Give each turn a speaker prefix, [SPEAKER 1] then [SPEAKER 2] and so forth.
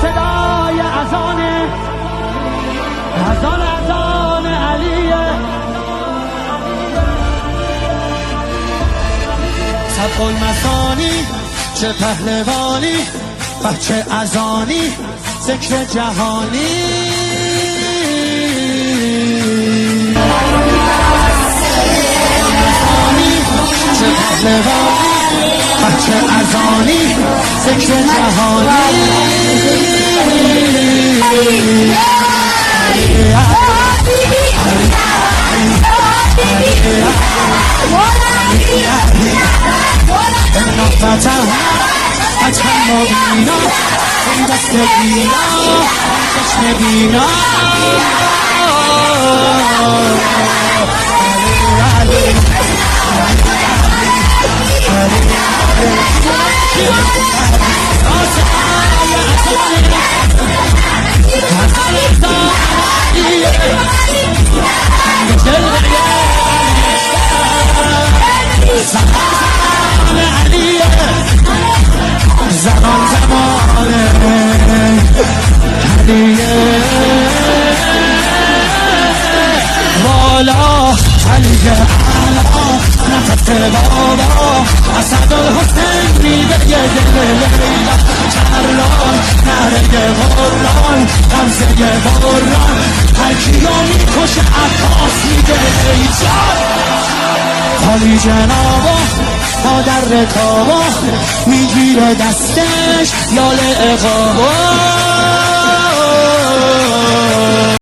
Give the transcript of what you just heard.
[SPEAKER 1] صدای اذانه، اذان علیه. سبق المثانی چه پهلوانی، بچه اذانی ذکر جهانی. چه پهلوانی، بچه اذانی ذکر جهانی. فتح مبینا این دست بینا چشم بینا. زمان زمانه هدیه والا علیه علا نفت بابا اسد الحسین میده دل لیلا. کران نره غران غمزه بران هر کیو میکشه عباس میده ایجاد. خالی جنابا مادر رکابا میگیره دستش یال اقابا.